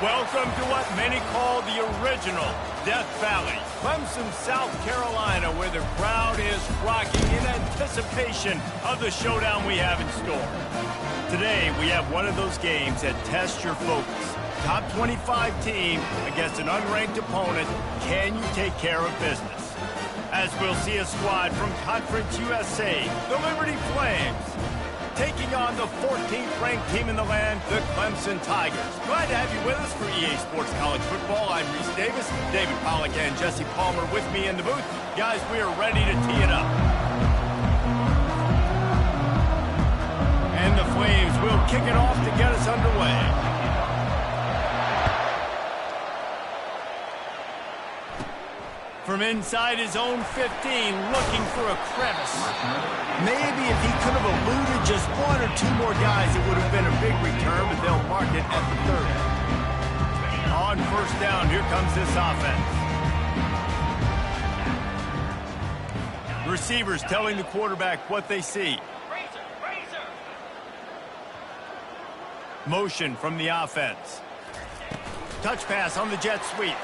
Welcome to what many call the original Death Valley, Clemson, South Carolina, where the crowd is rocking in anticipation of the showdown we have in store. Today, we have one of those games that tests your focus. Top 25 team against an unranked opponent. Can you take care of business? As we'll see a squad from Conference USA, the Liberty Flames, taking on the 14th ranked team in the land, the Clemson Tigers. Glad to have you with us for EA Sports College Football. I'm Reese Davis, David Pollack and Jesse Palmer with me in the booth. Guys, we are ready to tee it up. And the Flames will kick it off to get us underway. From inside his own 15, looking for a crevice. Maybe if he could have eluded just one or two more guys, it would have been a big return, but they'll mark it at the 30. On first down, here comes this offense. Receivers telling the quarterback what they see. Motion from the offense. Touch pass on the jet sweep.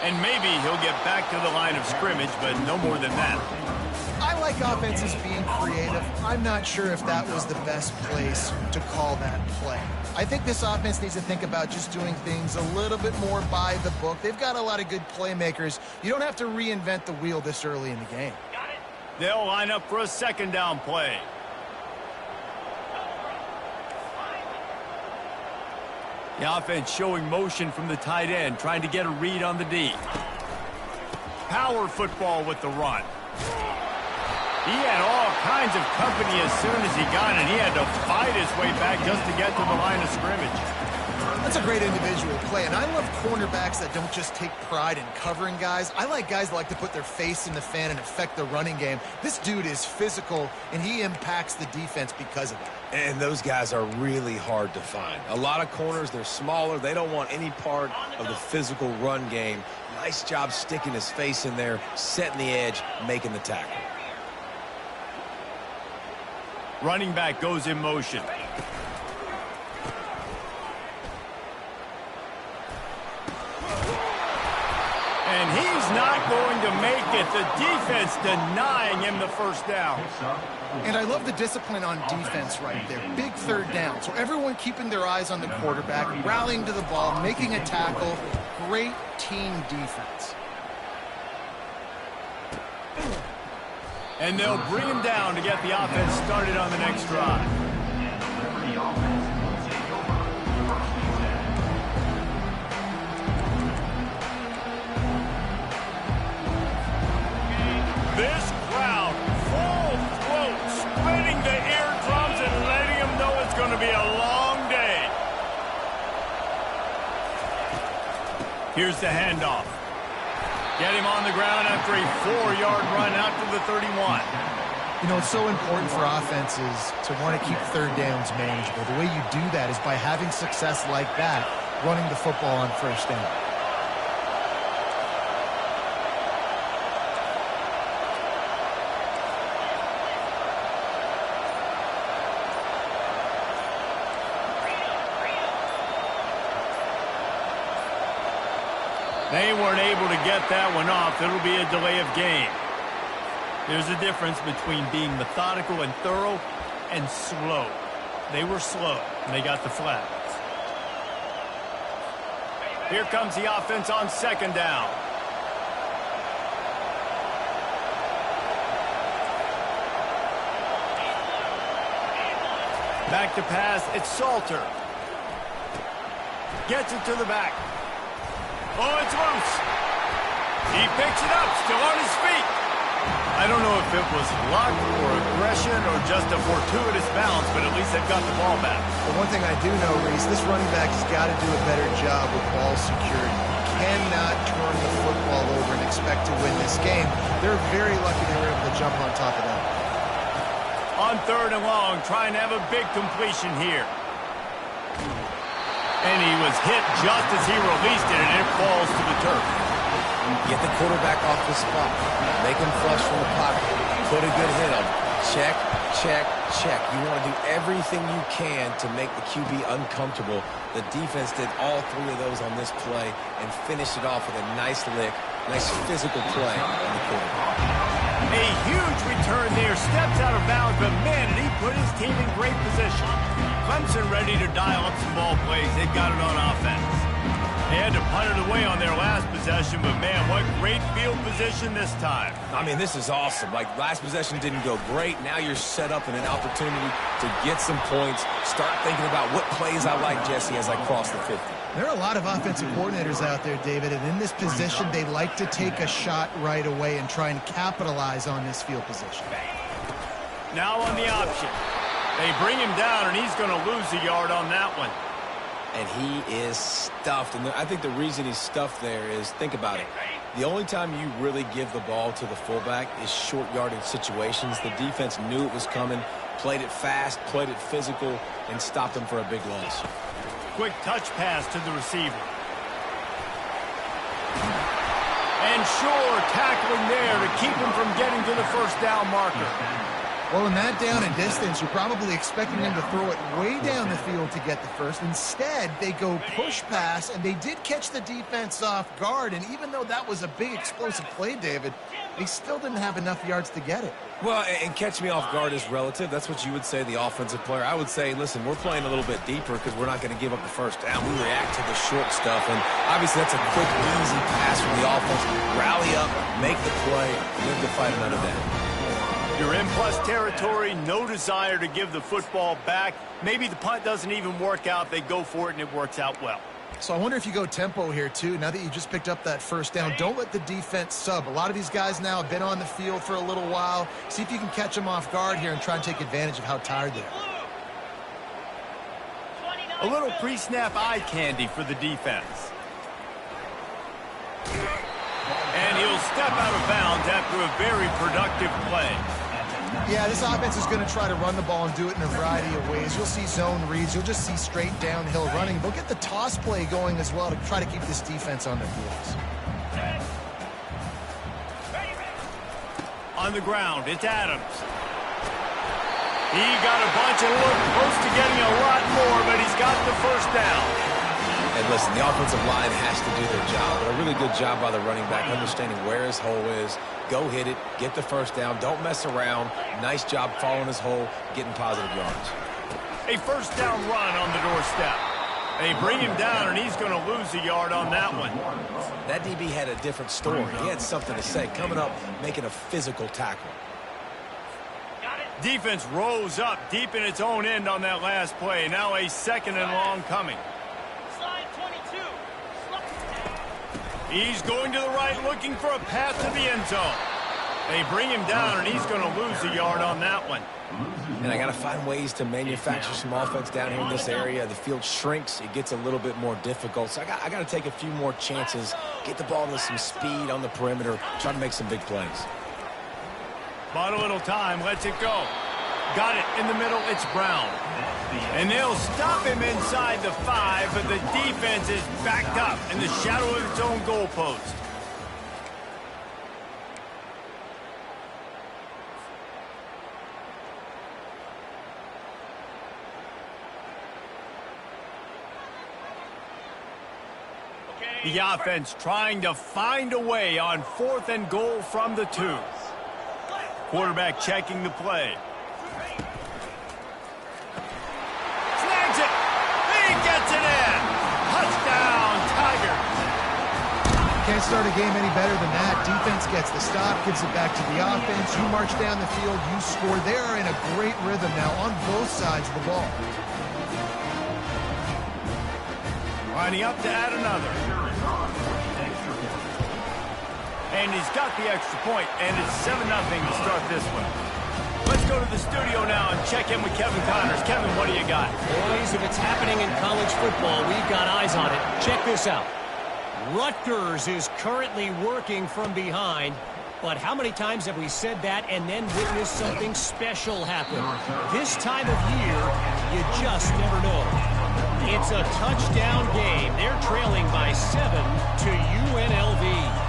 And maybe he'll get back to the line of scrimmage, but no more than that. I like offenses being creative. I'm not sure if that was the best place to call that play. I think this offense needs to think about just doing things a little bit more by the book. They've got a lot of good playmakers. You don't have to reinvent the wheel this early in the game. They'll line up for a second down play. The offense showing motion from the tight end, trying to get a read on the D. Power football with the run. He had all kinds of company as soon as he got it. He had to fight his way back just to get to the line of scrimmage. That's a great individual play, and I love cornerbacks that don't just take pride in covering guys. I like guys that like to put their face in the fan and affect the running game. This dude is physical, and he impacts the defense because of that. And those guys are really hard to find. A lot of corners, they're smaller. They don't want any part of the physical run game. Nice job sticking his face in there, setting the edge, making the tackle. Running back goes in motion. And he's not going to make it. The defense denying him the first down. And I love the discipline on defense right there. Big third down. So everyone keeping their eyes on the quarterback, rallying to the ball, making a tackle. Great team defense. And they'll bring him down to get the offense started on the next drive. This crowd, full throat, splitting the eardrums and letting them know it's going to be a long day. Here's the handoff. Get him on the ground after a 4-yard run out to the 31. You know, it's so important for offenses to want to keep third downs manageable. The way you do that is by having success like that, running the football on first down. They weren't able to get that one off. It'll be a delay of game. There's a difference between being methodical and thorough and slow. They were slow, and they got the flag. Here comes the offense on second down. Back to pass, it's Salter. Gets it to the back. Oh, it's loose. He picks it up, still on his feet. I don't know if it was luck or aggression or just a fortuitous bounce, but at least they've got the ball back. But one thing I do know, Reese, this running back has got to do a better job with ball security. Cannot turn the football over and expect to win this game. They're very lucky they were able to jump on top of that. On third and long, trying to have a big completion here. And he was hit just as he released it, and it falls to the turf. Get the quarterback off the spot. Make him flush from the pocket. Put a good hit on him. Check, check, check. You want to do everything you can to make the QB uncomfortable. The defense did all three of those on this play and finished it off with a nice lick, nice physical play in the quarterback. A huge return there, steps out of bounds, but man, did he put his team in great position. Clemson ready to dial up some ball plays. They've got it on offense. They had to punt it away on their last possession, but man, what great field position this time. I mean, this is awesome. Like, last possession didn't go great. Now you're set up in an opportunity to get some points. Start thinking about what plays I like, Jesse, as I cross the 50. There are a lot of offensive coordinators out there, David, and in this position, they like to take a shot right away and try and capitalize on this field position. Now on the option. They bring him down, and he's going to lose a yard on that one. And he is stuffed. And I think the reason he's stuffed there is, think about it. The only time you really give the ball to the fullback is short yardage situations. The defense knew it was coming, played it fast, played it physical, and stopped him for a big loss. Quick touch pass to the receiver. And sure, tackling there to keep him from getting to the first down marker. Well, in that down and distance, you're probably expecting them to throw it way down the field to get the first. Instead, they go push pass, and they did catch the defense off guard. And even though that was a big explosive play, David, they still didn't have enough yards to get it. Well, and catch me off guard is relative. That's what you would say, the offensive player. I would say, listen, we're playing a little bit deeper because we're not going to give up the first down. We react to the short stuff, and obviously that's a quick, easy pass from the offense. Rally up, make the play, live to fight another down. You're in plus territory, no desire to give the football back. Maybe the punt doesn't even work out. They go for it, and it works out well. So I wonder if you go tempo here, too. Now that you just picked up that first down, don't let the defense sub. A lot of these guys now have been on the field for a little while. See if you can catch them off guard here and try and take advantage of how tired they are. A little pre-snap eye candy for the defense. And he'll step out of bounds after a very productive play. Yeah, this offense is going to try to run the ball and do it in a variety of ways. You'll see zone reads. You'll just see straight downhill running. They'll get the toss play going as well to try to keep this defense on their heels. On the ground, it's Adams. He got a bunch and looked close to getting a lot more, but he's got the first down. And listen, the offensive line has to do their job, but a really good job by the running back, understanding where his hole is. Go hit it, get the first down, don't mess around. Nice job following his hole, getting positive yards. A first down run on the doorstep. They bring him down, and he's going to lose a yard on that one. That DB had a different story. He had something to say, coming up, making a physical tackle. Defense rose up deep in its own end on that last play. Now a second and long coming. He's going to the right, looking for a path to the end zone. They bring him down, and he's going to lose a yard on that one. And I got to find ways to manufacture some offense down here in this area. The field shrinks. It gets a little bit more difficult. So I got to take a few more chances, get the ball to some speed on the perimeter, try to make some big plays. Bought a little time. Lets it go. Got it in the middle. It's Brown. And they'll stop him inside the 5, but the defense is backed up in the shadow of its own goalpost. The offense trying to find a way on 4th and goal from the 2. Quarterback checking the play. Snags it. He gets it in. Touchdown, Tigers. Can't start a game any better than that. Defense gets the stop, gives it back to the offense. You march down the field, you score. They are in a great rhythm now on both sides of the ball. Lining up to add another. And he's got the extra point, and it's 7-0 to start this one. Let's go to the studio now and check in with Kevin Connors. Kevin, what do you got? Boys, if it's happening in college football, we've got eyes on it. Check this out. Rutgers is currently working from behind, but how many times have we said that and then witnessed something special happen? This time of year, you just never know. It's a touchdown game. They're trailing by 7 to UNLV.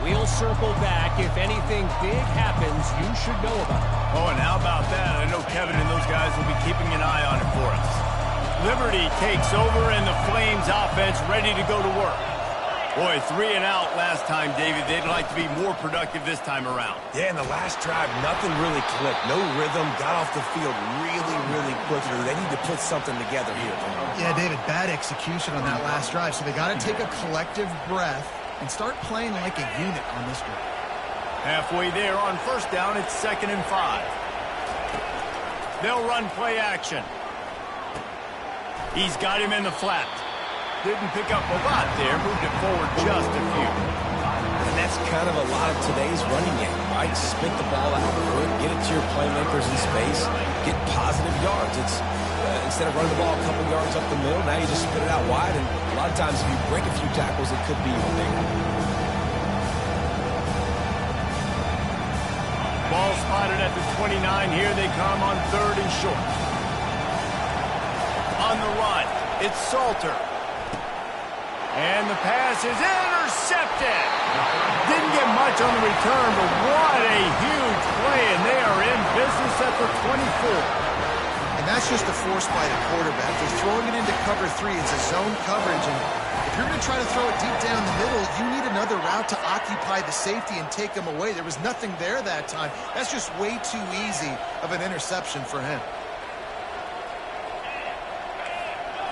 We'll circle back. If anything big happens, you should know about it. Oh, and how about that? I know Kevin and those guys will be keeping an eye on it for us. Liberty takes over, and the Flames offense ready to go to work. Boy, 3 and out last time, David. They'd like to be more productive this time around. Yeah, in the last drive, nothing really clicked. No rhythm, got off the field really quickly. They need to put something together here. Yeah, David, bad execution on that last drive. So they got to take a collective breath and start playing like a unit on this one. Halfway there on first down, it's 2nd and 5. They'll run play action. He's got him in the flat. Didn't pick up a lot there, moved it forward just a few. And that's kind of a lot of today's running game, right? Spit the ball out quick, get it to your playmakers in space, get positive yards. It's instead of running the ball a couple yards up the middle, now you just spit it out wide, and a lot of times if you break a few tackles, it could be even bigger. Ball spotted at the 29. Here they come on 3rd and short. On the run, it's Salter. And the pass is intercepted. Didn't get much on the return, but what a huge play, and they are in business at the 24. And that's just a force by the quarterback. They're throwing it into cover 3. It's a zone coverage, and if you're going to try to throw it deep down the middle, you need another route to occupy the safety and take him away. There was nothing there that time. That's just way too easy of an interception for him.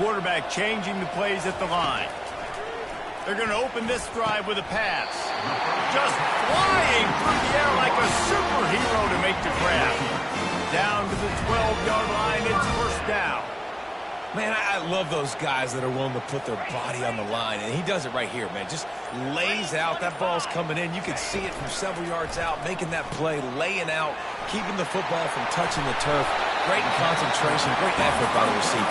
Quarterback changing the plays at the line. They're going to open this drive with a pass. Just flying through the air like a superhero to make the grab. Down to the 12-yard line, it's first down. Man, I love those guys that are willing to put their body on the line, and he does it right here, man. Just lays out. That ball's coming in. You can see it from several yards out, making that play, laying out, keeping the football from touching the turf. Great concentration, great effort by the receiver.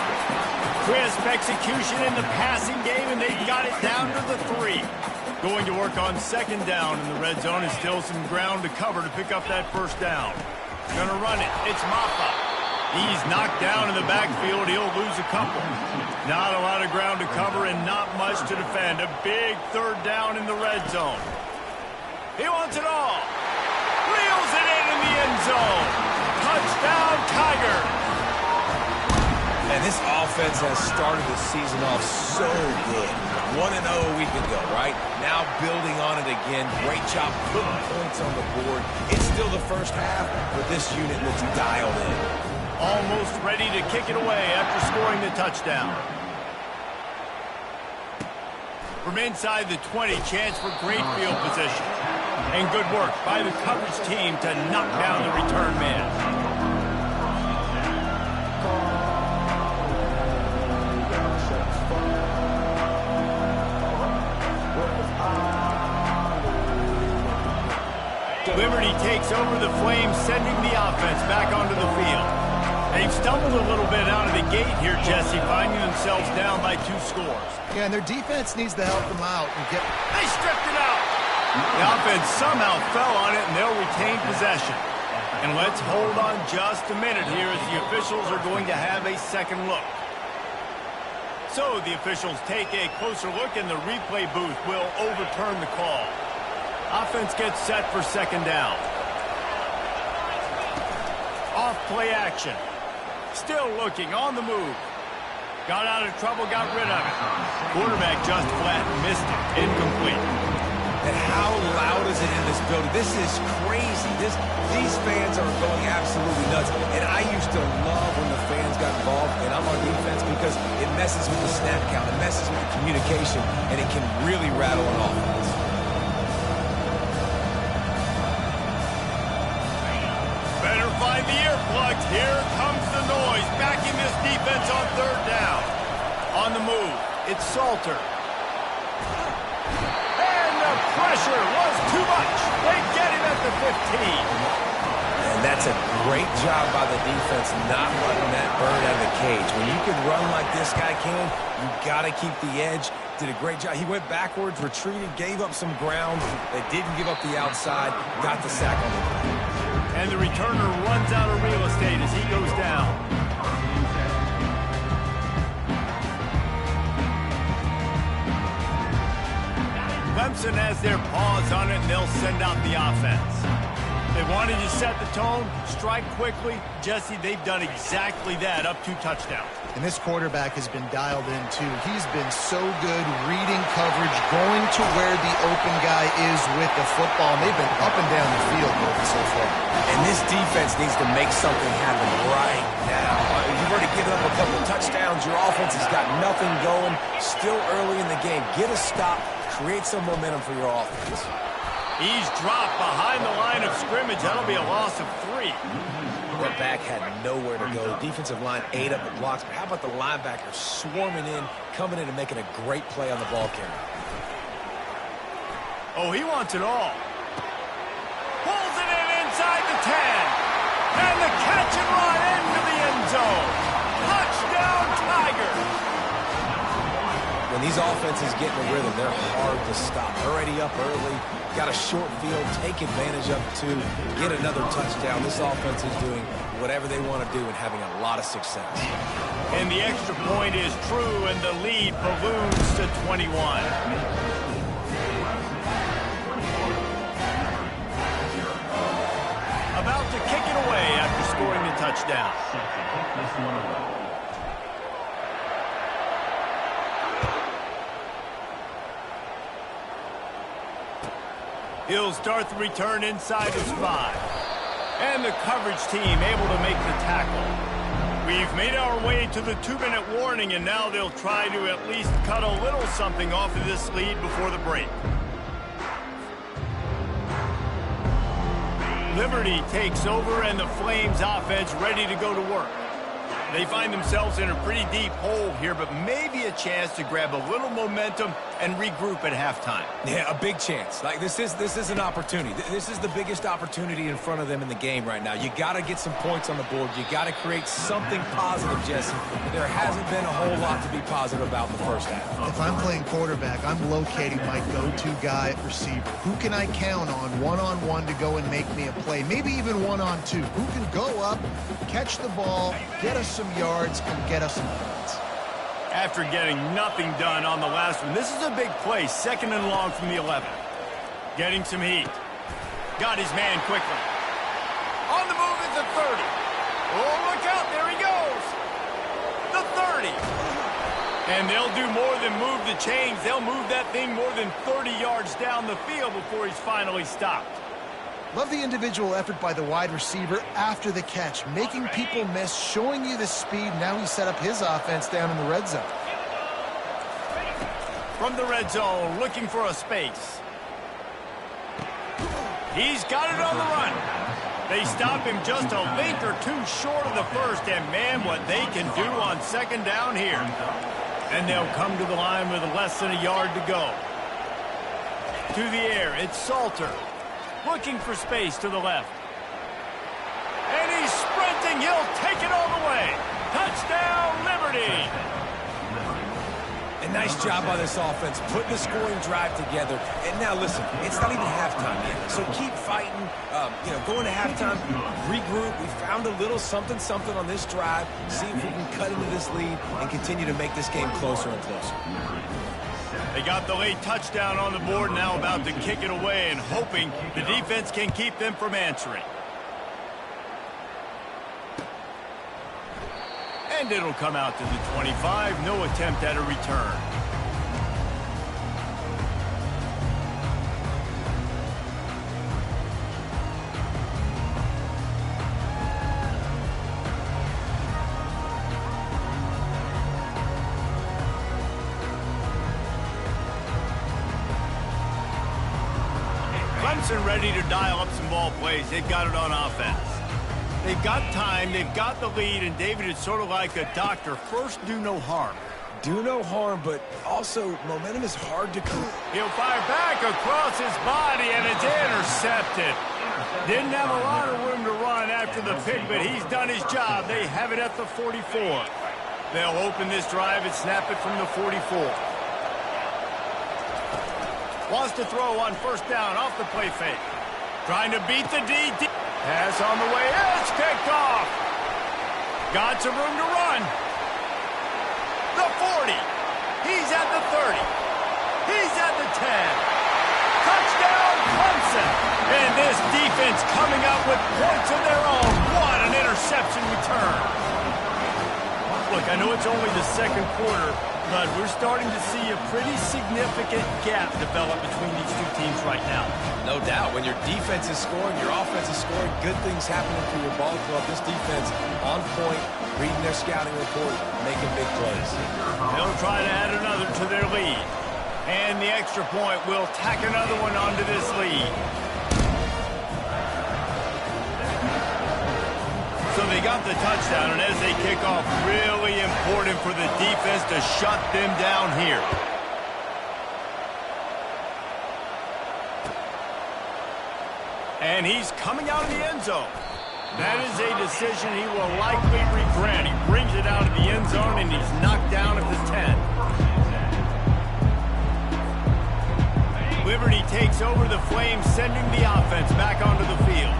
Crisp execution in the passing game, and they got it down to the 3. Going to work on 2nd down in the red zone, and still some ground to cover to pick up that first down. Gonna run it. It's Maffa. He's knocked down in the backfield. He'll lose a couple. Not a lot of ground to cover and not much to defend. A big 3rd down in the red zone. He wants it all. Reels it in the end zone. Touchdown, Tigers. And this offense has started the season off so good. 1-0 a week ago, right? Now building on it again. Great job putting points on the board. It's still the first half, but this unit looks dialed in. Almost ready to kick it away after scoring the touchdown. From inside the 20, chance for great field position. And good work by the coverage team to knock down the return man. Liberty takes over the Flames, sending the offense back onto the field. They've stumbled a little bit out of the gate here, Jesse, finding themselves down by 2 scores. Yeah, and their defense needs to help them out and get... They stripped it out! The offense somehow fell on it, and they'll retain possession. And let's hold on just a minute here as the officials are going to have a second look. So the officials take a closer look, and the replay booth will overturn the call. Offense gets set for 2nd down. Off play action. Still looking, on the move. Got out of trouble, got rid of it. Quarterback just flat, missed it, incomplete. And how loud is it in this building? This is crazy. These fans are going absolutely nuts. And I used to love when the fans got involved, and I'm on defense because it messes with the snap count, it messes with the communication, and it can really rattle an offense. Better find the earplugs. Here comes the noise, backing this defense on 3rd down. On the move, it's Salter. And the pressure was too much. They get him at the 15. And that's a great job by the defense not letting that bird out of the cage. When you can run like this guy can, you got to keep the edge. Did a great job. He went backwards, retreated, gave up some ground. They didn't give up the outside, got the sack on the play. And the returner runs out of real estate as he goes down. Clemson has their paws on it, and they'll send out the offense. They wanted to set the tone, strike quickly. Jesse, they've done exactly that, up 2 touchdowns. And this quarterback has been dialed in, too. He's been so good reading coverage, going to where the open guy is with the football. And they've been up and down the field so far. And this defense needs to make something happen right now. You've already given up a couple touchdowns. Your offense has got nothing going. Still early in the game. Get a stop. Create some momentum for your offense. He's dropped behind the line of scrimmage. That'll be a loss of 3. That back had nowhere to go. Defensive line ate up the blocks. But how about the linebacker swarming in, coming in and making a great play on the ball carrier? Oh, he wants it all. Pulls it in inside the 10. And the catch and run into the end zone. Touchdown, Tigers. When these offenses get in a rhythm, they're hard to stop. Already up early, got a short field, take advantage of it too, get another touchdown. This offense is doing whatever they want to do and having a lot of success. And the extra point is true, and the lead balloons to 21. About to kick it away after scoring the touchdown. He'll start the return inside his 5. And the coverage team able to make the tackle. We've made our way to the 2-minute warning, and now they'll try to at least cut a little something off of this lead before the break. Liberty takes over, and the Flames offense ready to go to work. They find themselves in a pretty deep hole here, but maybe a chance to grab a little momentum and regroup at halftime. Yeah, a big chance. Like this is an opportunity. This is the biggest opportunity in front of them in the game right now. You got to get some points on the board. You got to create something positive, Jesse. There hasn't been a whole lot to be positive about in the first half. If I'm playing quarterback, I'm locating my go-to guy at receiver. Who can I count on one-on-one to go and make me a play? Maybe even one-on-two. Who can go up, catch the ball, get us some yards, and get us some points? After getting nothing done on the last one, this is a big play, 2nd and long from the 11. Getting some heat. Got his man quickly. On the move is the 30. Oh, look out, there he goes. The 30. And they'll do more than move the chains. They'll move that thing more than 30 yards down the field before he's finally stopped. Love the individual effort by the wide receiver after the catch, making people miss, showing you the speed. Now he set up his offense down in the red zone. From the red zone, looking for a space. He's got it on the run. They stop him just a length or 2 short of the first, and man, what they can do on 2nd down here. And they'll come to the line with less than a yard to go. To the air, it's Salter. Looking for space to the left. And he's sprinting. He'll take it all the way. Touchdown, Liberty. A nice job by this offense, putting the scoring drive together. And now, listen, it's not even halftime yet. So keep fighting, going to halftime, regroup. We found a little something on this drive. See if we can cut into this lead and continue to make this game closer and closer. They got the late touchdown on the board, now about to kick it away and hoping the defense can keep them from answering. And it'll come out to the 25. No attempt at a return. Clemson ready to dial up some ball plays. They've got it on offense. They've got time, they've got the lead, and David, it's sort of like a doctor. First, do no harm. Do no harm, but also momentum is hard to create. He'll fire back across his body, and it's intercepted. Didn't have a lot of room to run after the pick, but he's done his job. They have it at the 44. They'll open this drive and snap it from the 44. Wants to throw on 1st down off the play fake. Trying to beat the DD. Pass on the way. It's picked off. Got some room to run. The 40. He's at the 30. He's at the 10. offense coming up with points of their own. What an interception return. Look, I know it's only the second quarter, but we're starting to see a pretty significant gap develop between these two teams right now. No doubt. When your defense is scoring, your offense is scoring, good things happening for your ball club. This defense on point, reading their scouting report, making big plays. They'll try to add another to their lead. And the extra point will tack another one onto this lead. So they got the touchdown, and as they kick off, really important for the defense to shut them down here. And he's coming out of the end zone. That is a decision he will likely regret. He brings it out of the end zone, and he's knocked down at the 10. Liberty takes over the Flames, sending the offense back onto the field.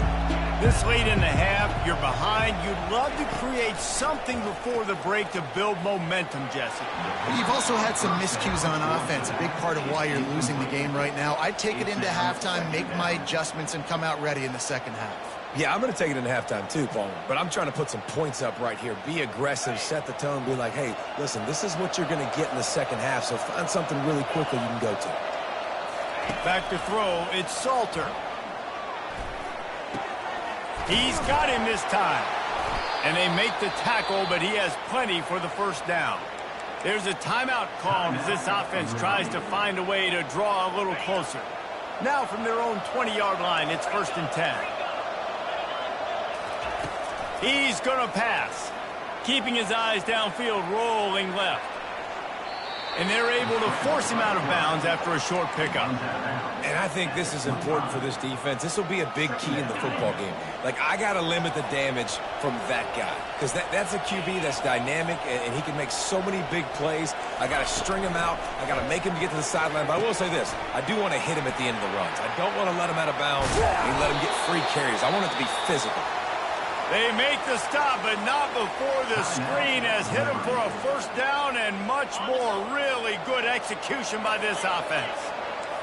This late in the half, you're behind. You'd love to create something before the break to build momentum, Jesse. You've also had some miscues on offense, a big part of why you're losing the game right now. I'd take it into halftime, make my adjustments, and come out ready in the second half. Yeah, I'm going to take it into halftime too, Paul. But I'm trying to put some points up right here. Be aggressive, set the tone, be like, hey, listen, this is what you're going to get in the second half, so find something really quickly you can go to. Back to throw, it's Salter. He's got him this time. And they make the tackle, but he has plenty for the first down. There's a timeout called as this offense tries to find a way to draw a little closer. Now from their own 20-yard line, it's 1st and 10. He's going to pass. Keeping his eyes downfield, rolling left. And they're able to force him out of bounds after a short pickup. And I think this is important for this defense. This will be a big key in the football game. Like, I got to limit the damage from that guy. Because that's a QB that's dynamic, and he can make so many big plays. I got to string him out. I got to make him get to the sideline. But I will say this. I do want to hit him at the end of the runs. I don't want to let him out of bounds and let him get free carries. I want it to be physical. They make the stop, but not before the screen has hit him for a first down and much more. Really good execution by this offense.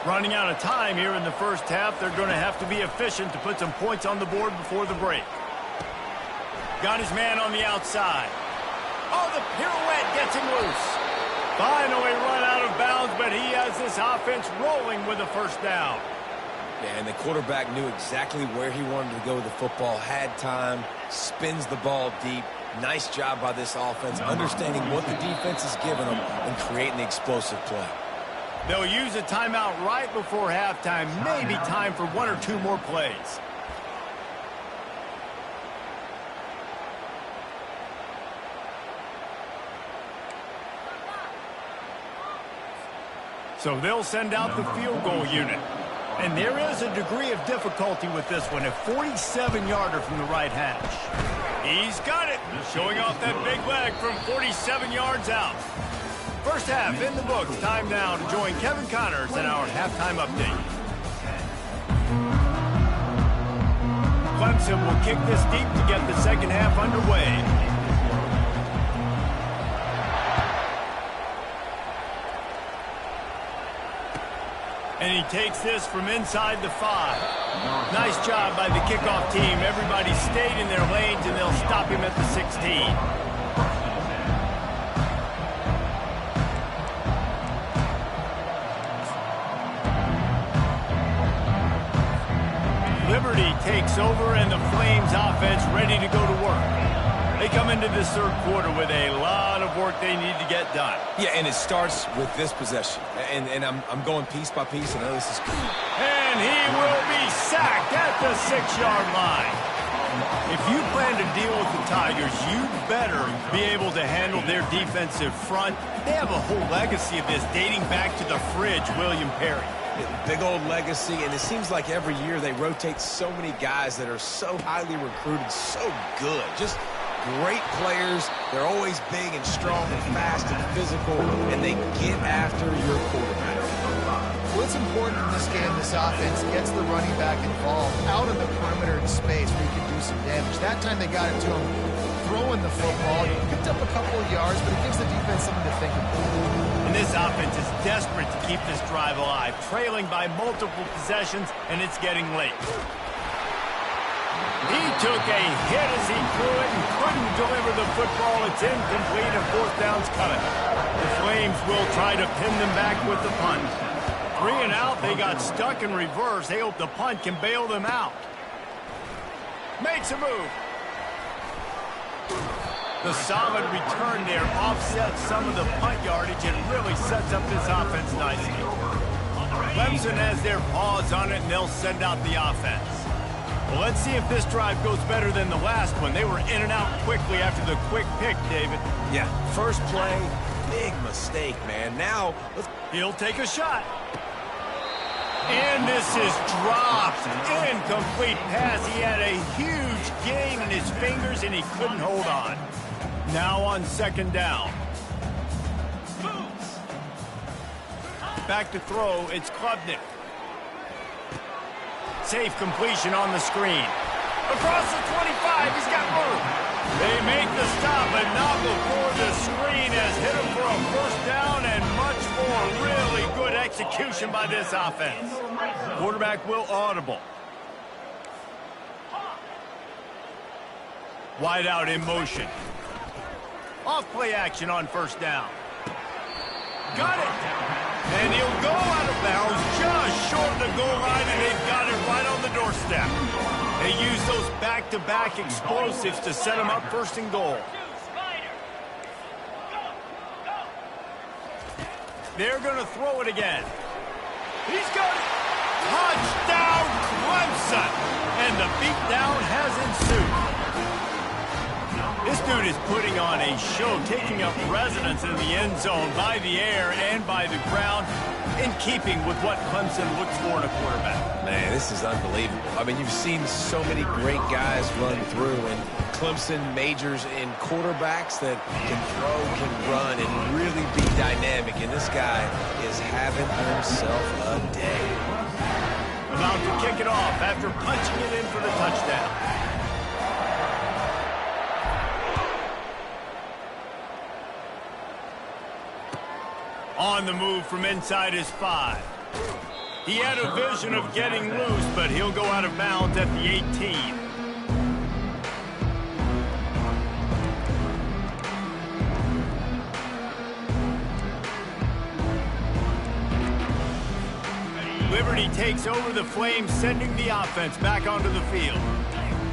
Running out of time here in the first half. They're going to have to be efficient to put some points on the board before the break. Got his man on the outside. Oh, the pirouette gets him loose. Finally run out of bounds, but he has this offense rolling with a first down. Yeah, and the quarterback knew exactly where he wanted to go with the football, had time, spins the ball deep. Nice job by this offense, understanding what the defense is giving them and creating the explosive play. They'll use a timeout right before halftime, maybe time for 1 or 2 more plays. So they'll send out the field goal unit. And there is a degree of difficulty with this one, a 47-yarder from the right hash. He's got it, showing off that big leg from 47 yards out. First half in the books. Time now to join Kevin Connors in our halftime update. Clemson will kick this deep to get the second half underway. And he takes this from inside the 5. Nice job by the kickoff team. Everybody stayed in their lanes, and they'll stop him at the 16. Liberty takes over, and the Flames offense ready to go to work. They come into this third quarter with a lot of work they need to get done. Yeah, and it starts with this possession. And I'm going piece by piece. I know this is good. And he will be sacked at the 6-yard line. If you plan to deal with the Tigers, you better be able to handle their defensive front. They have a whole legacy of this dating back to the fridge, William Perry. Big old legacy, and it seems like every year they rotate so many guys that are so highly recruited, so good. Just great players. They're always big and strong and fast and physical, and they get after your quarterback. What's important in this game, this offense gets the running back involved out of the perimeter in space where you can do some damage. That time they got it to him throwing the football. He picked up a couple of yards, but it gives the defense something to think about. And this offense is desperate to keep this drive alive, trailing by multiple possessions, and it's getting late. He took a hit as he threw it and couldn't deliver the football. It's incomplete and fourth down's coming. The Flames will try to pin them back with the punt. 3 and out, they got stuck in reverse. They hope the punt can bail them out. Makes a move. The solid return there offsets some of the punt yardage and really sets up this offense nicely. Clemson has their paws on it, and they'll send out the offense. Well, let's see if this drive goes better than the last one. They were in and out quickly after the quick pick, David. Yeah, first play, big mistake, man. Now, he'll take a shot. And this is dropped. Incomplete pass. He had a huge gain in his fingers, and he couldn't hold on. Now on second down. Back to throw, it's Klubnik. Safe completion on the screen. Across the 25, he's got room. They make the stop, but not before the screen has hit him for a first down and much more. Really good execution by this offense. Quarterback will audible. Wide out in motion. Off play action on first down. Got it. And he'll go out of bounds just short of the goal line, and they've got it right on the doorstep. They use those back-to-back explosives to set them up first and goal. They're going to throw it again. He's got it. Touchdown, Clemson. And the beatdown has ensued. This dude is putting on a show, taking up residence in the end zone by the air and by the ground, in keeping with what Clemson looks for in a quarterback. Man, this is unbelievable. I mean, you've seen so many great guys run through, and Clemson majors in quarterbacks that can throw, can run, and really be dynamic. And this guy is having himself a day. About to kick it off after punching it in for the touchdown. On the move from inside his 5. He had a vision of getting loose, but he'll go out of bounds at the 18. Liberty takes over the Flames, sending the offense back onto the field.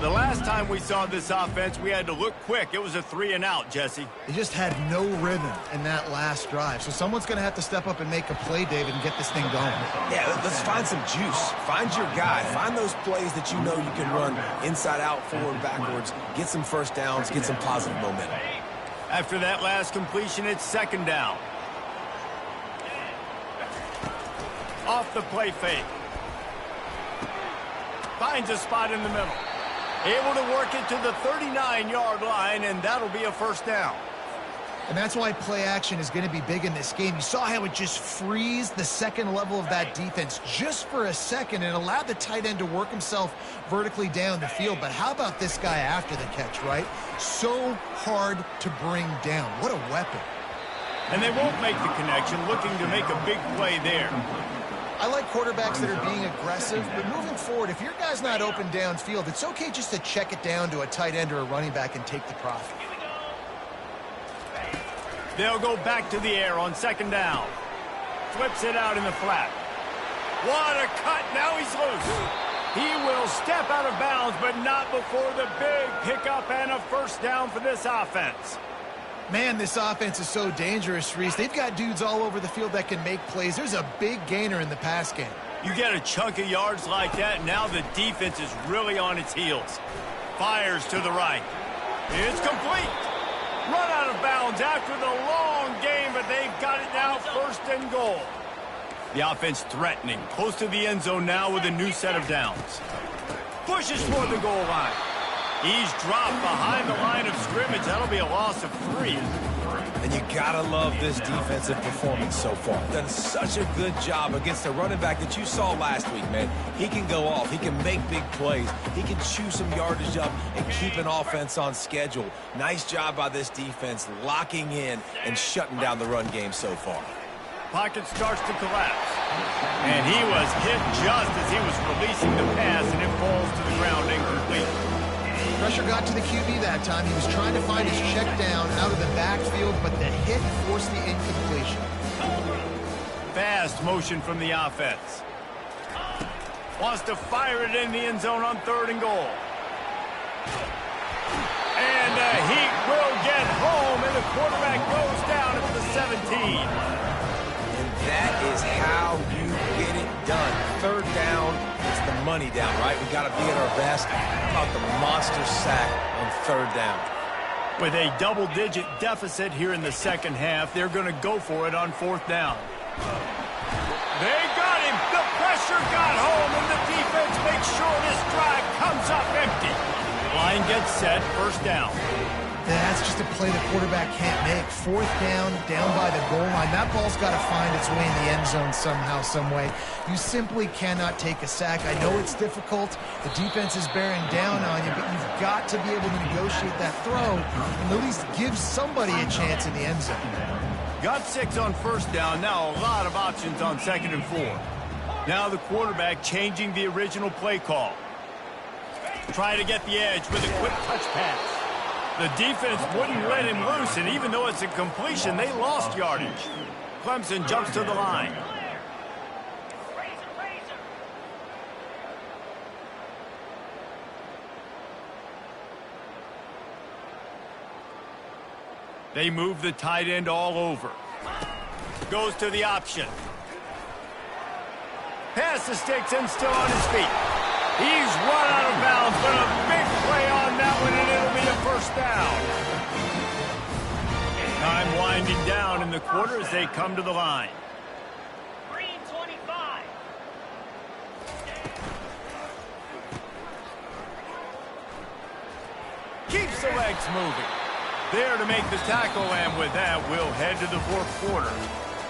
The last time we saw this offense, we had to look quick. It was a 3 and out, Jesse. They just had no rhythm in that last drive. So someone's going to have to step up and make a play, David, and get this thing going. Yeah, let's find some juice. Find your guy. Find those plays that you know you can run inside out, forward, backwards. Get some first downs. Get some positive momentum. After that last completion, it's second down. Off the play fake. Finds a spot in the middle. Able to work it to the 39-yard line, and that'll be a first down. And that's why play action is going to be big in this game. You saw how it just frees the second level of that defense just for a second and allowed the tight end to work himself vertically down the field. But how about this guy after the catch, right? So hard to bring down. What a weapon. And they won't make the connection, looking to make a big play there. I like quarterbacks that are being aggressive, but moving forward, if your guy's not open downfield, it's okay just to check it down to a tight end or a running back and take the profit. They'll go back to the air on second down. Flips it out in the flat. What a cut. Now he's loose. He will step out of bounds, but not before the big pickup and a first down for this offense. Man, this offense is so dangerous, Reese. They've got dudes all over the field that can make plays. There's a big gainer in the pass game. You get a chunk of yards like that, now the defense is really on its heels. Fires to the right. It's complete. Run out of bounds after the long game, but they've got it now first and goal. The offense threatening, close to the end zone now with a new set of downs. Pushes toward the goal line. He's dropped behind the line of scrimmage. That'll be a loss of 3. And you gotta love this defensive performance so far. Done such a good job against the running back that you saw last week, man. He can go off. He can make big plays. He can chew some yardage up and keep an offense on schedule. Nice job by this defense locking in and shutting down the run game so far. Pocket starts to collapse. And he was hit just as he was releasing the pass, and it falls to the ground incomplete. Pressure got to the QB that time. He was trying to find his check down out of the backfield, but the hit forced the incompletion. Fast motion from the offense. Wants to fire it in the end zone on 3rd and goal. And the Heat will get home, and the quarterback goes down at the 17. And that is how you get it done. 3rd down, it's the money down, right? We got to be at our best. How about the monster sack on 3rd down? With a double-digit deficit here in the second half, they're going to go for it on 4th down. They got him. The pressure got home, and the defense makes sure this drive comes up empty. Line gets set, 1st down. That's just a play the quarterback can't make. 4th down, down by the goal line. That ball's got to find its way in the end zone somehow, some way. You simply cannot take a sack. I know it's difficult. The defense is bearing down on you, but you've got to be able to negotiate that throw and at least give somebody a chance in the end zone. Got 6 on 1st down. Now a lot of options on 2nd and 4. Now the quarterback changing the original play call. Try to get the edge with a quick touch pass. The defense wouldn't let him loose, and even though it's a completion, they lost yardage. Clemson jumps to the line. They move the tight end all over. Goes to the option. Pass the sticks and still on his feet. He's run out of bounds, but a big play on that one, and it'll be a 1st down. Time winding down in the quarter as they come to the line. Green 25. Keeps the legs moving. There to make the tackle, and with that, we'll head to the 4th quarter.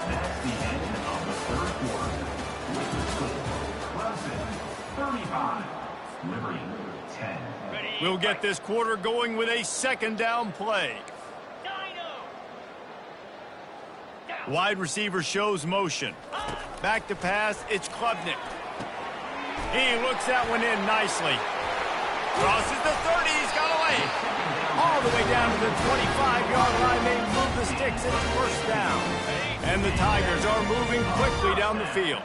That's the end of the 3rd quarter. With the score, Clemson 35, Liberty 10. We'll get this quarter going with a 2nd down play. Wide receiver shows motion. Back to pass, it's Klubnik. He looks that one in nicely. Crosses the 30, he's got away. All the way down to the 25-yard line, they move the sticks, it's 1st down. And the Tigers are moving quickly down the field.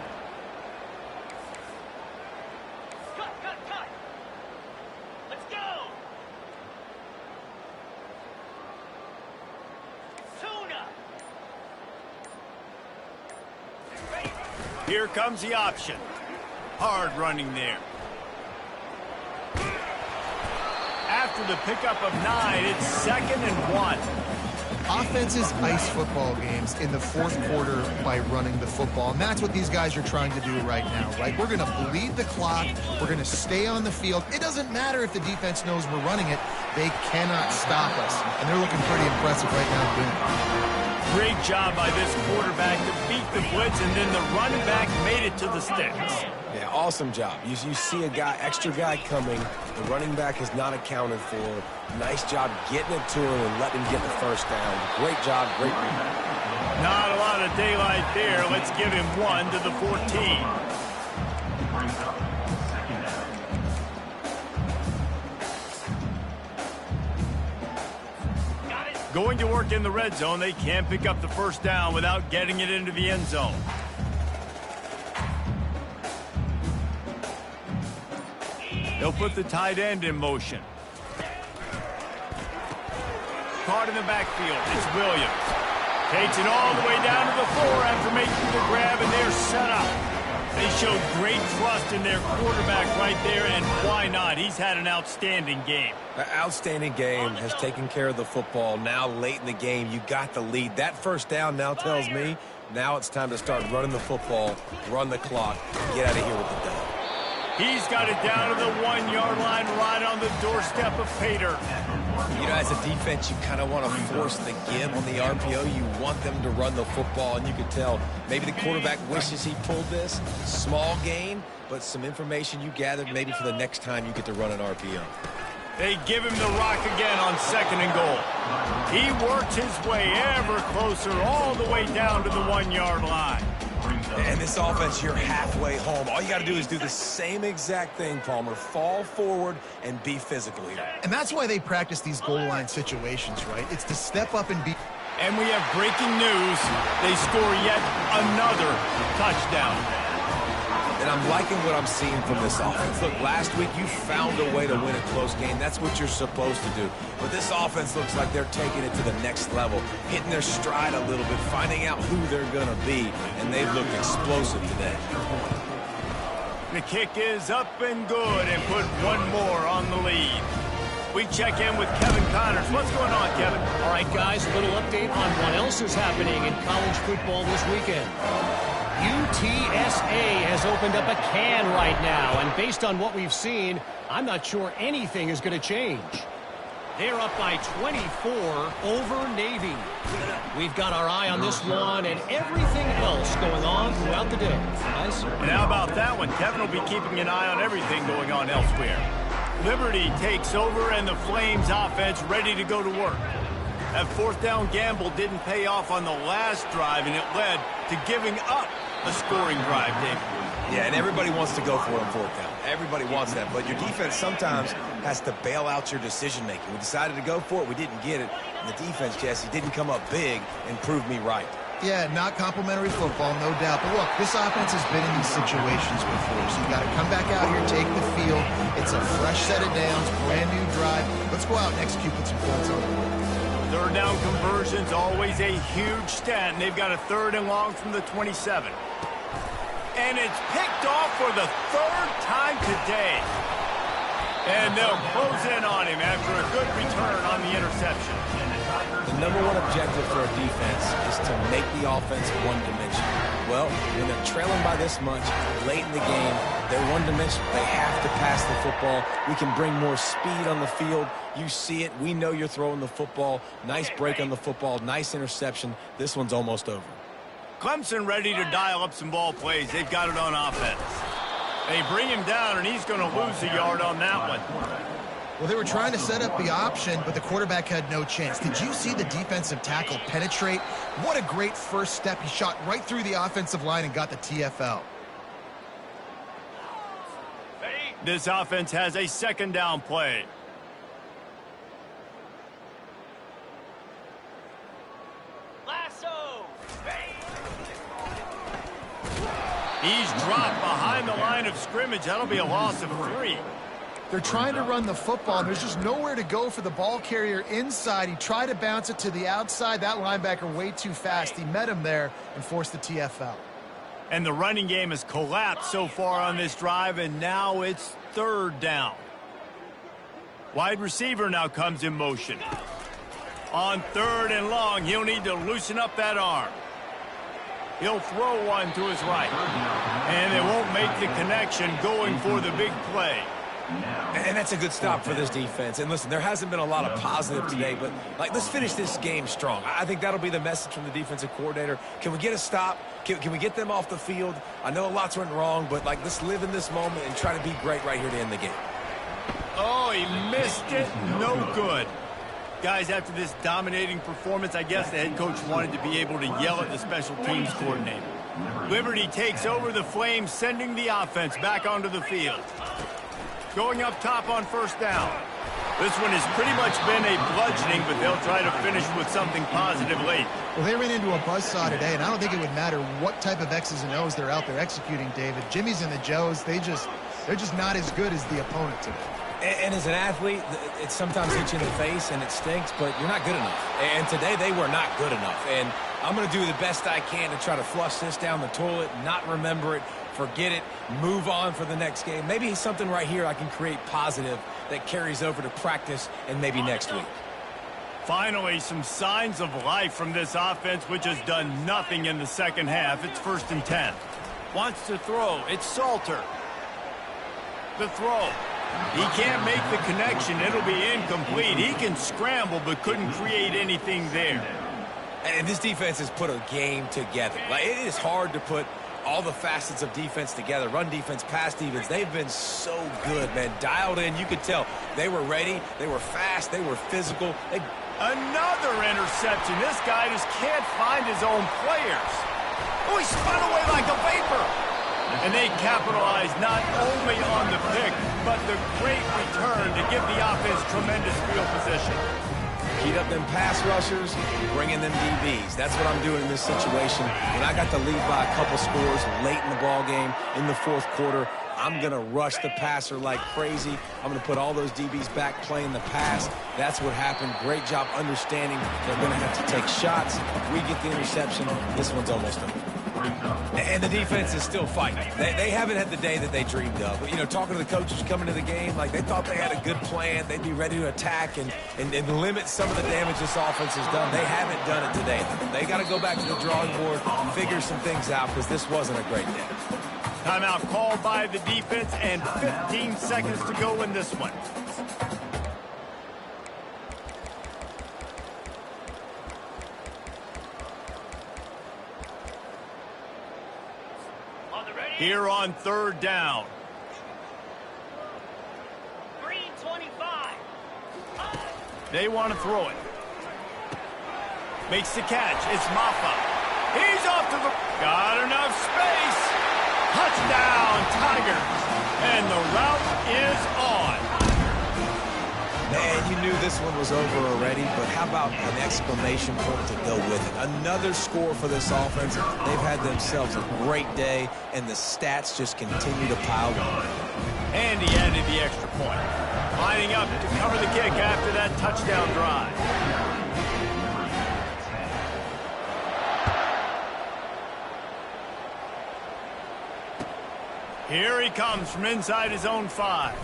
Cut. Let's go. Tuna. Here comes the option. Hard running there. After the pickup of 9, it's 2nd and 1. Offenses ice football games in the 4th quarter by running the football, and that's what these guys are trying to do right now, right? We're going to bleed the clock. We're going to stay on the field. It doesn't matter if the defense knows we're running it. They cannot stop us, and they're looking pretty impressive right now doing it. Great job by this quarterback to beat the blitz, and then the running back made it to the sticks. Yeah, awesome job. You see a extra guy coming. The running back is not accounted for. Nice job getting it to him and letting him get the 1st down. Great job, great read. Not a lot of daylight there. Let's give him 1 to the 14. Brings up 2nd down. Going to work in the red zone, they can't pick up the 1st down without getting it into the end zone. They'll put the tight end in motion. Caught in the backfield, it's Williams. Takes it all the way down to the 4 after making the grab, and they're set up. They showed great trust in their quarterback right there, and why not? He's had an outstanding game. An outstanding game, has taken care of the football. Now late in the game, you got the lead. That 1st down now tells me now it's time to start running the football, run the clock, get out of here with the dub. He's got it down to the 1-yard line right on the doorstep of Pater. You know, as a defense, you kind of want to force the give on the RPO. You want them to run the football, and you can tell maybe the quarterback wishes he pulled this. Small gain, but some information you gathered maybe for the next time you get to run an RPO. They give him the rock again on 2nd and goal. He works his way ever closer all the way down to the 1-yard line. And this offense, you're halfway home. All you got to do is do the same exact thing, Palmer. Fall forward and be physical here. And that's why they practice these goal line situations, right? It's to step up and be... And we have breaking news. They score yet another touchdown. And I'm liking what I'm seeing from this offense. Look, last week you found a way to win a close game. That's what you're supposed to do. But this offense looks like they're taking it to the next level, hitting their stride a little bit, finding out who they're going to be, and they've looked explosive today. The kick is up and good and put one more on the lead. We check in with Kevin Connors. What's going on, Kevin? All right, guys, a little update on what else is happening in college football this weekend. UTSA has opened up a can right now, and based on what we've seen, I'm not sure anything is going to change. They're up by 24 over Navy. We've got our eye on this one and everything else going on throughout the day. Guys? And how about that one? Kevin will be keeping an eye on everything going on elsewhere. Liberty takes over, and the Flames offense ready to go to work. That fourth down gamble didn't pay off on the last drive, and it led to giving up a scoring drive, David. Yeah, and everybody wants to go for it on fourth down. Everybody wants that, but your defense sometimes has to bail out your decision-making. We decided to go for it. We didn't get it. And the defense, Jesse, didn't come up big and prove me right. Yeah, not complimentary football, no doubt. But look, this offense has been in these situations before, so you got to come back out here, take the field. It's a fresh set of downs, brand new drive. Let's go out and execute with some points on the board. Third down conversion's always a huge stat, and they've got a third and long from the 27. And it's picked off for the third time today. And they'll close in on him after a good return on the interception. The number one objective for a defense is to make the offense one-dimensional. Well, when they're trailing by this much, late in the game, they're one-dimensional. They have to pass the football. We can bring more speed on the field. You see it. We know you're throwing the football. Nice break on the football. Nice interception. This one's almost over. Clemson ready to dial up some ball plays. They've got it on offense. They bring him down, and he's going to lose a yard on that one. Well, they were trying to set up the option, but the quarterback had no chance. Did you see the defensive tackle penetrate? What a great first step. He shot right through the offensive line and got the TFL. This offense has a second down play. Lasso! He's dropped behind the line of scrimmage. That'll be a loss of 3. They're trying to run the football, and there's just nowhere to go for the ball carrier inside. He tried to bounce it to the outside. That linebacker way too fast. He met him there and forced the TFL. And the running game has collapsed so far on this drive, and now it's third down. Wide receiver now comes in motion. On third and long, he'll need to loosen up that arm. He'll throw one to his right. And they won't make the connection going for the big play. And that's a good stop for this defense. And listen, there hasn't been a lot of positive today, but let's finish this game strong. I think that'll be the message from the defensive coordinator. Can we get a stop? Can we get them off the field? I know lots went wrong, but let's live in this moment and try to be great right here to end the game. Oh, he missed it. No good. Guys, after this dominating performance, I guess the head coach wanted to be able to yell at the special teams coordinator. Liberty takes over the Flames, sending the offense back onto the field. Going up top on first down. This one has pretty much been a bludgeoning, but they'll try to finish with something positive late. Well, they ran into a buzzsaw today, and I don't think it would matter what type of X's and O's they're out there executing, David. Jimmy's and the Joes, they're just not as good as the opponent today. And as an athlete, it sometimes hits you in the face and it stinks, but you're not good enough. And today they were not good enough. And I'm going to do the best I can to try to flush this down the toilet, not remember it, forget it, move on for the next game. Maybe something right here I can create positive that carries over to practice and maybe next week. Finally, some signs of life from this offense, which has done nothing in the second half. It's 1st and 10. Wants to throw. It's Salter. The throw. He can't make the connection. It'll be incomplete. He can scramble, but couldn't create anything there. And this defense has put a game together. It is hard to put all the facets of defense together. Run defense, pass defense. They've been so good, man. Dialed in. You could tell they were ready. They were fast. They were physical. Another interception. This guy just can't find his own players. Oh, he spun away like a vapor. And they capitalized not only on the pick, but the great return to give the offense tremendous field position. Heat up them pass rushers, bring in them DBs. That's what I'm doing in this situation. When I got the lead by a couple scores late in the ball game in the fourth quarter, I'm going to rush the passer like crazy. I'm going to put all those DBs back playing the pass. That's what happened. Great job understanding they're going to have to take shots. We get the interception. This one's almost over. And the defense is still fighting. They haven't had the day that they dreamed of. But, you know, talking to the coaches coming to the game, like they thought they had a good plan. They'd be ready to attack and limit some of the damage this offense has done. They haven't done it today. They got to go back to the drawing board, figure some things out, because this wasn't a great day. Timeout called by the defense, and 15 seconds to go in this one. Here on third down. Green 25. They want to throw it. Makes the catch. It's Maffa. He's off to the... Got enough space. Touchdown, Tigers. And the route is on. Man, you knew this one was over already, but how about an exclamation point to go with it? Another score for this offense. They've had themselves a great day, and the stats just continue to pile on. And he added the extra point. Lining up to cover the kick after that touchdown drive. Here he comes from inside his own 5.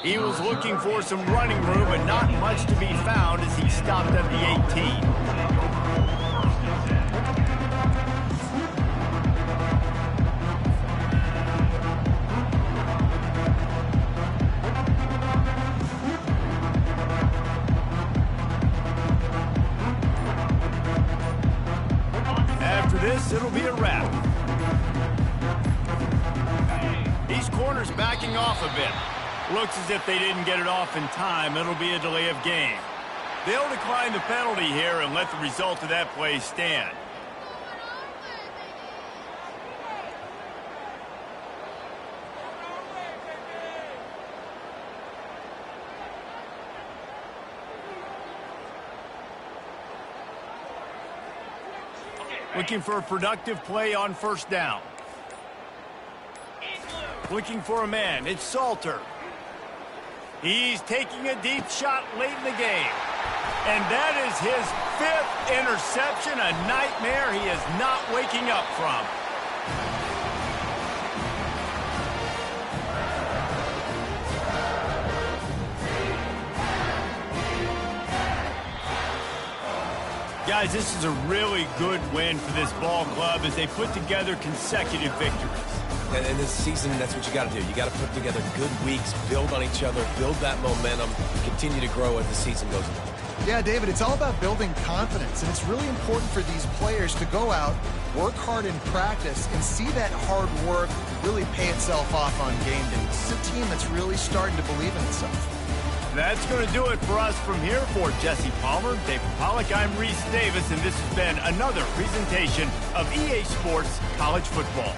He was looking for some running room, but not much to be found as he stopped at the 18. After this, it'll be a wrap. These corners backing off a bit. Looks as if they didn't get it off in time. It'll be a delay of game. They'll decline the penalty here and let the result of that play stand. Looking for a productive play on first down. Looking for a man. It's Salter. He's taking a deep shot late in the game. And that is his 5th interception, a nightmare he is not waking up from. Guys, this is a really good win for this ball club as they put together consecutive victories. And this season, that's what you got to do. You got to put together good weeks, build on each other, build that momentum, continue to grow as the season goes on. Yeah, David, it's all about building confidence, and it's really important for these players to go out, work hard in practice, and see that hard work really pay itself off on game day. This is a team that's really starting to believe in itself. That's going to do it for us from here. For Jesse Palmer, David Pollack, I'm Reese Davis, and this has been another presentation of EA Sports College Football.